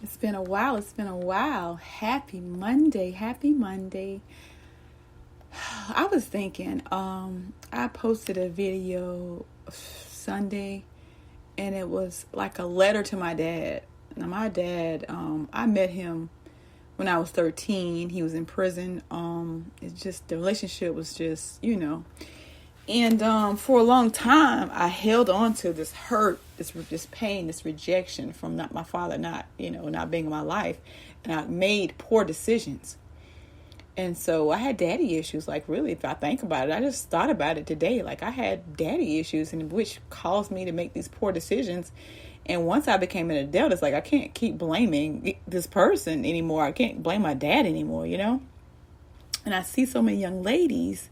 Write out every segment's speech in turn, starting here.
It's been a while. It's been a while. Happy Monday. Happy Monday. I was thinking, I posted a video Sunday and it was like a letter to my dad. Now, my dad, I met him when I was 13. He was in prison. It's just, the relationship was just, And for a long time, I held on to this hurt, this pain, this rejection from my father not being in my life. And I made poor decisions. And so I had daddy issues. Like, really, if I think about it, I just thought about it today. Like, I had daddy issues, and which caused me to make these poor decisions. And once I became an adult, it's like I can't keep blaming this person anymore. I can't blame my dad anymore, And I see so many young ladies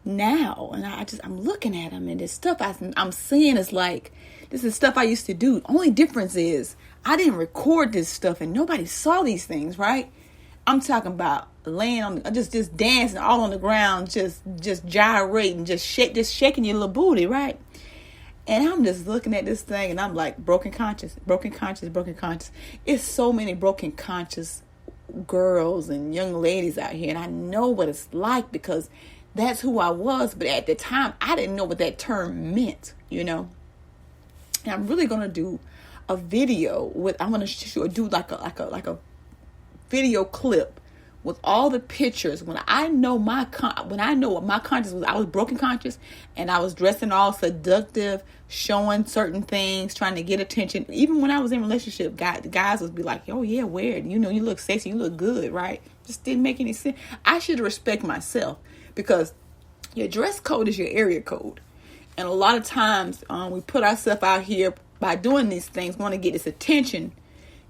now, and I'm looking at them, and this stuff I'm seeing is like, this is stuff I used to do. Only difference is I didn't record this stuff, and nobody saw these things, right? I'm talking about laying on, just dancing all on the ground, just gyrating, just shaking your little booty, right? And I'm just looking at this thing, and I'm like, broken conscious. It's so many broken conscious girls and young ladies out here, and I know what it's like because that's who I was. But at the time, I didn't know what that term meant, And I'm really gonna do a video I'm gonna do like a video clip with all the pictures when I know what my conscious was. I was broken conscious, and I was dressing all seductive, showing certain things, trying to get attention. Even when I was in a relationship, the guys would be like, "Oh yeah, weird. You look sexy, you look good, right?" Just didn't make any sense. I should respect myself because your dress code is your area code, and a lot of times we put ourselves out here by doing these things, want to get this attention.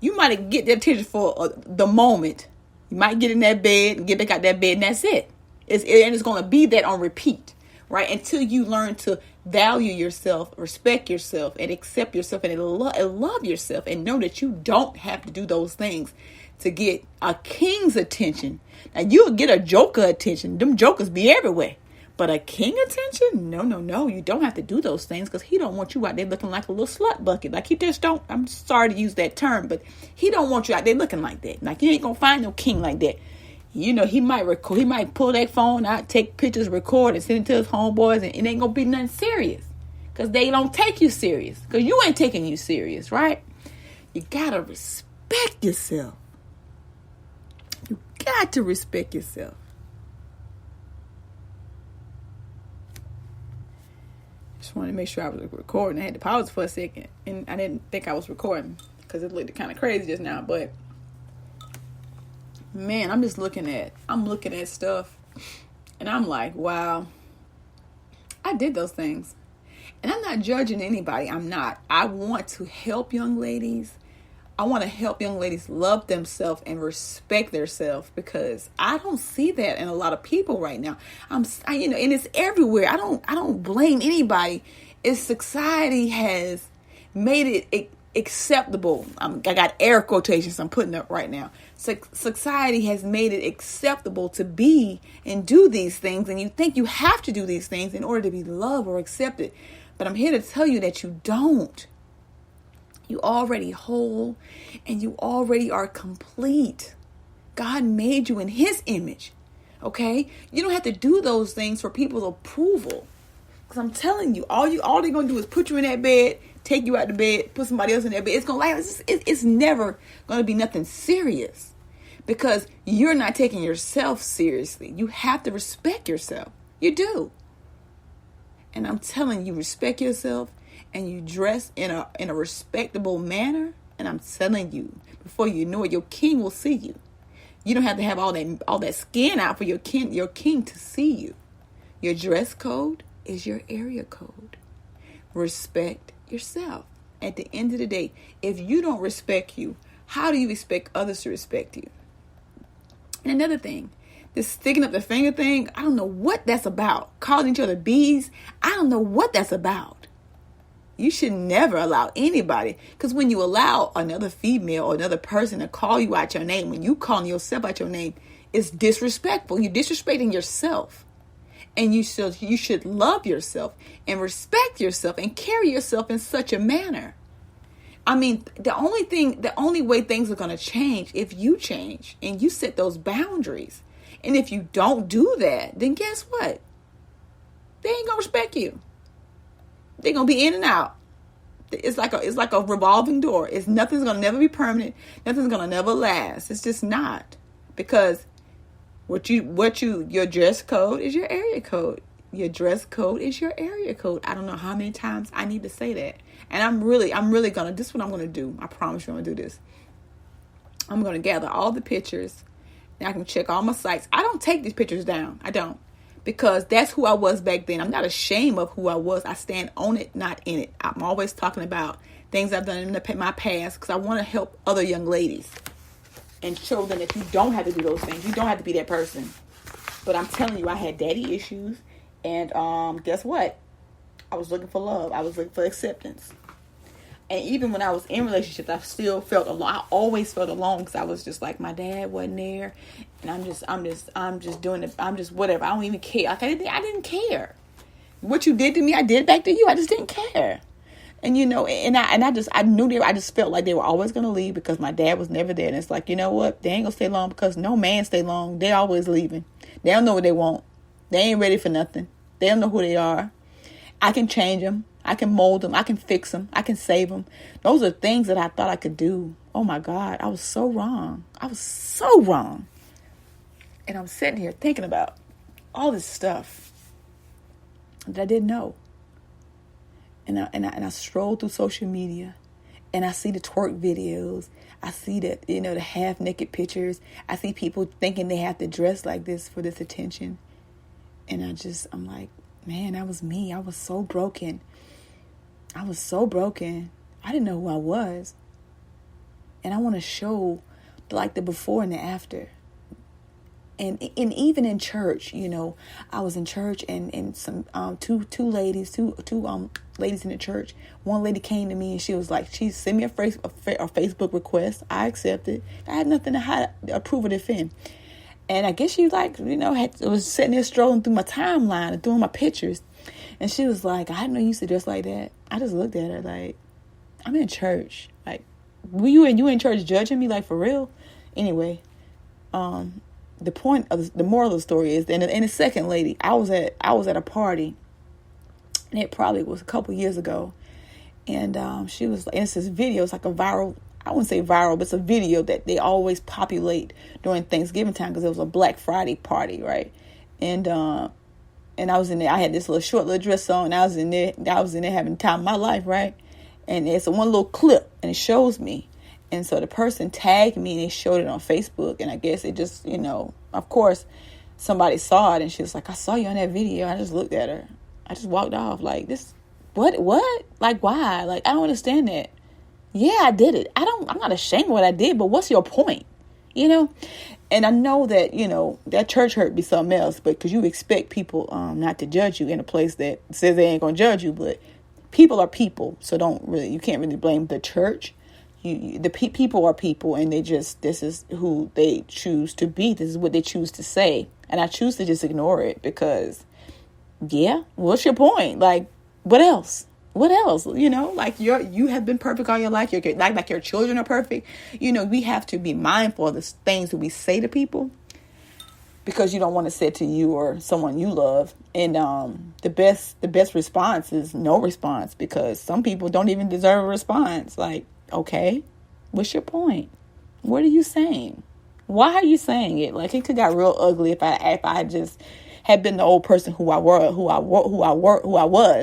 You might get that attention for the moment. You might get in that bed and get back out that bed, and that's it. It's going to be that on repeat, right? Until you learn to value yourself, respect yourself, and accept yourself, and love yourself, and know that you don't have to do those things to get a king's attention. Now, you'll get a joker attention. Them jokers be everywhere. But a king attention? No. You don't have to do those things because he don't want you out there looking like a little slut bucket. Like, he just don't, I'm sorry to use that term, but he don't want you out there looking like that. Like, you ain't going to find no king like that. He might record, he might pull that phone out, take pictures, record, and send it to his homeboys, and it ain't going to be nothing serious because they don't take you serious because you ain't taking you serious, right? You got to respect yourself. You got to respect yourself. Just wanted to make sure I was recording. I had to pause for a second, and I didn't think I was recording because it looked kind of crazy just now. But man, I'm looking at stuff, and I'm like, wow, I did those things, and I'm not judging anybody. I'm not. I want to help young ladies. I want to help young ladies love themselves and respect themselves because I don't see that in a lot of people right now. And it's everywhere. I don't blame anybody. It's society has made it acceptable. I got air quotations I'm putting up right now. Society has made it acceptable to be and do these things, and you think you have to do these things in order to be loved or accepted. But I'm here to tell you that you don't. You already whole, and you already are complete. God made you in his image. Okay? You don't have to do those things for people's approval. Because I'm telling you, all they're going to do is put you in that bed, take you out the bed, put somebody else in that bed. It's never going to be nothing serious. Because you're not taking yourself seriously. You have to respect yourself. You do. And I'm telling you, respect yourself. And you dress in a respectable manner, and I'm telling you, before you know it, your king will see you. You don't have to have all that skin out for your king to see you. Your dress code is your area code. Respect yourself. At the end of the day, if you don't respect you, how do you expect others to respect you? And another thing, this sticking up the finger thing, I don't know what that's about. Calling each other bees, I don't know what that's about. You should never allow anybody, because when you allow another female or another person to call you out your name, when you calling yourself out your name, it's disrespectful. You're disrespecting yourself. And you should love yourself and respect yourself and carry yourself in such a manner. I mean, the only way things are going to change if you change and you set those boundaries. And if you don't do that, then guess what? They ain't going to respect you. They're going to be in and out. It's like a revolving door. Nothing's going to never be permanent. Nothing's going to never last. It's just not. Because your dress code is your area code. Your dress code is your area code. I don't know how many times I need to say that. And I'm really gonna, this is what I'm gonna do. I promise you I'm gonna do this. I'm gonna gather all the pictures. And I can check all my sites. I don't take these pictures down. I don't. Because that's who I was back then. I'm not ashamed of who I was. I stand on it, not in it. I'm always talking about things I've done in my past because I want to help other young ladies and show them that you don't have to do those things. You don't have to be that person. But I'm telling you, I had daddy issues. And guess what? I was looking for love. I was looking for acceptance. And even when I was in relationships, I still felt alone. I always felt alone because I was just like, my dad wasn't there, and I'm just doing it. I'm just whatever. I don't even care. Like, I didn't care. What you did to me, I did back to you. I just didn't care. And I knew I just felt like they were always gonna leave because my dad was never there. And it's like, you know what? They ain't gonna stay long because no man stay long. They always leaving. They don't know what they want. They ain't ready for nothing. They don't know who they are. I can change them. I can mold them. I can fix them. I can save them. Those are things that I thought I could do. Oh my God. I was so wrong. I was so wrong. And I'm sitting here thinking about all this stuff that I didn't know. And I stroll through social media and I see the twerk videos. I see that, the half naked pictures. I see people thinking they have to dress like this for this attention. And I'm like, man, that was me. I was so broken. I didn't know who I was. And I want to show like the before and the after. And even in church, I was in church and some two ladies in the church. One lady came to me and she was like, she sent me a Facebook request. I accepted. I had nothing to hide, approve or defend. And I guess she was sitting there strolling through my timeline and through my pictures. And she was like, I didn't know you used to dress like that. I just looked at her like, I'm in church. Like, you in church judging me, like, for real? Anyway, the moral of the story is, and the second lady, I was at a party, and it probably was a couple years ago. And she was, and it's this video, it's like a viral, I wouldn't say viral, but it's a video that they always populate during Thanksgiving time because it was a Black Friday party, right? And I was in there. I had this short little dress on, and I was in there having the time of my life, right? And it's one little clip, and it shows me. And so the person tagged me, and they showed it on Facebook. And I guess it just, of course, somebody saw it, and she was like, I saw you on that video. I just looked at her. I just walked off like, this, what? Like, why? Like, I don't understand that. Yeah, I did it. I'm not ashamed of what I did, but what's your point? And I know that, that church hurt be something else, but because you expect people not to judge you in a place that says they ain't going to judge you, but people are people. So you can't really blame the church. People are people, and this is who they choose to be. This is what they choose to say. And I choose to just ignore it because, yeah, what's your point? Like, what else? What else? Like you have been perfect all your life. Like your children are perfect. We have to be mindful of the things that we say to people because you don't want to say it to you or someone you love. And the best response is no response because some people don't even deserve a response. Like, okay, what's your point? What are you saying? Why are you saying it? Like, it could got real ugly if I just had been the old person who I was,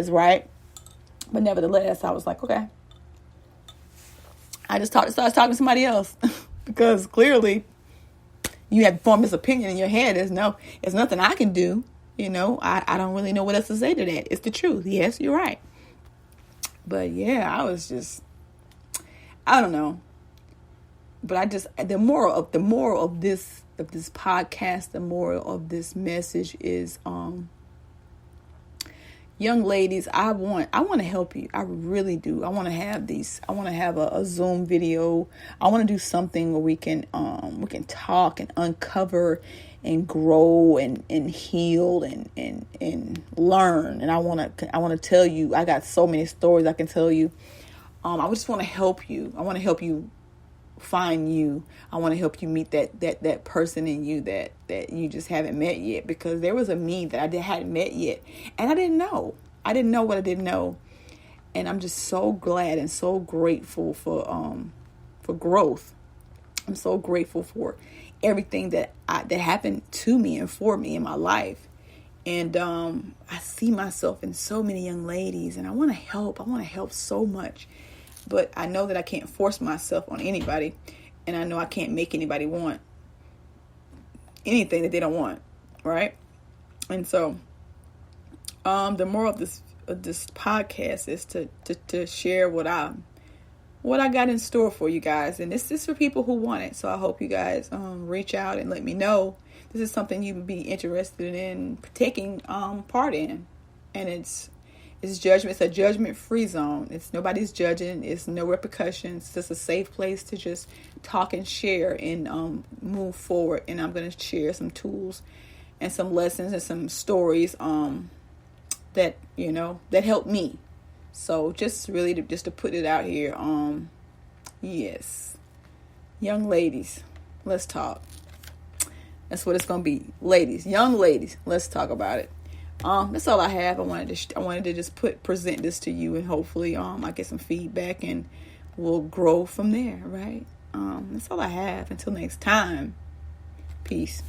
right? But nevertheless, I was like, okay. I just started talking to somebody else because clearly you have formed this opinion in your head. There's nothing I can do. I don't really know what else to say to that. It's the truth. Yes, you're right. But yeah, I was just, I don't know. But the moral of this podcast, the moral of this message is, young ladies, I want to help you. I really do. I want to have a Zoom video. I want to do something where we can talk and uncover and grow and heal and learn. And I want to tell you, I got so many stories I can tell you. I just want to help you. I want to help you find you. I want to help you meet that person in you that you just haven't met yet, because there was a me that hadn't met yet, and I didn't know what I didn't know. And I'm just so glad and so grateful for growth. I'm so grateful for everything that happened to me and for me in my life. And I see myself in so many young ladies, and I want to help. I want to help so much. But I know that I can't force myself on anybody. And I know I can't make anybody want anything that they don't want. Right? And so the moral of this podcast is to share what I got in store for you guys. And this is for people who want it. So I hope you guys reach out and let me know this is something you would be interested in taking part in. And it's judgment. It's a judgment-free zone. It's nobody's judging. It's no repercussions. It's just a safe place to just talk and share and move forward. And I'm going to share some tools and some lessons and some stories that helped me. So just really to put it out here. Yes, young ladies, let's talk. That's what it's going to be. Young ladies, let's talk about it. That's all I have. I wanted to just present this to you, and hopefully I get some feedback and we'll grow from there, right? That's all I have. Until next time. Peace.